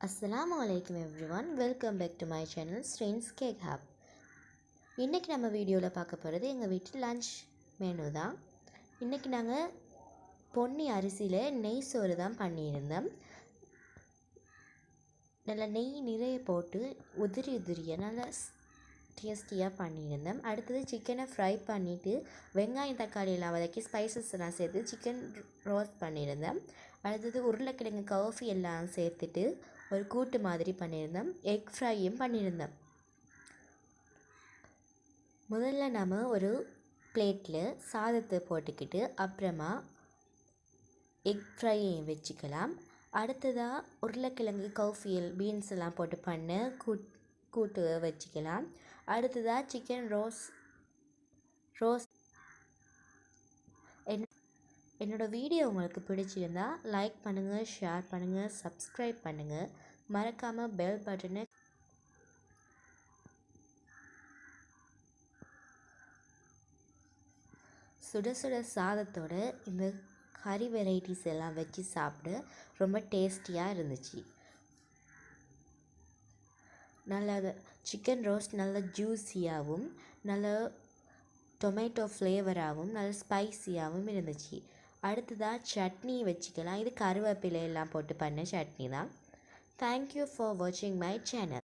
அஸ்ஸலாமு அலைக்கும் everyone, welcome back to my channel strains cake hub. இன்றைக்கி நம்ம வீடியோவில் பார்க்க போகிறது எங்கள் வீட்டில் லன்ச் மெனு தான். இன்றைக்கி நாங்கள் பொன்னி அரிசியில் நெய் சோறு தான் பண்ணியிருந்தோம். நல்லா நெய் நிறைய போட்டு உதிரியாக நல்லா டேஸ்டியாக பண்ணியிருந்தோம். அடுத்தது சிக்கனை ஃப்ரை பண்ணிவிட்டு வெங்காயம் தக்காளி எல்லாம் வதக்கி ஸ்பைசஸ் எல்லாம் சேர்த்து சிக்கன் ரோஸ்ட் பண்ணியிருந்தேன். அடுத்தது உருளைக்கிழங்கு காஃபி எல்லாம் சேர்த்துட்டு ஒரு கூட்டு மாதிரி பண்ணியிருந்தேன். எக் ஃப்ரையும் பண்ணியிருந்தேன். முதல்ல நம்ம ஒரு பிளேட்டில் சாதத்தை போட்டுக்கிட்டு அப்புறமா எக் ஃப்ரையையும் வச்சுக்கலாம். அடுத்ததாக உருளைக்கிழங்கு காஃபியல் பீன்ஸ் எல்லாம் போட்டு பண்ண கூட்டு வச்சுக்கலாம். அடுத்ததாக சிக்கன் ரோஸ்ட். என்னோடய வீடியோ உங்களுக்கு பிடிச்சிருந்தா லைக் பண்ணுங்கள், ஷேர் பண்ணுங்கள், சப்ஸ்கிரைப் பண்ணுங்கள். மறக்காமல் பெல் பட்டனை சுட சுட சாதத்தோட இந்த கறி வெரைட்டிஸ் எல்லாம் வச்சு சாப்பிட ரொம்ப டேஸ்டியாக இருந்துச்சு. நல்லா சிக்கன் ரோஸ்ட் நல்லா ஜூஸியாகவும் நல்ல டொமேட்டோ ஃப்ளேவராகவும் நல்ல ஸ்பைஸியாகவும் இருந்துச்சு. அடுத்ததாக சட்னி வச்சுக்கலாம். இது கருவேப்பிலை எல்லாம் போட்டு பண்ண சட்னி தான். தேங்க்யூ ஃபார் வாட்சிங் மை சேனல்.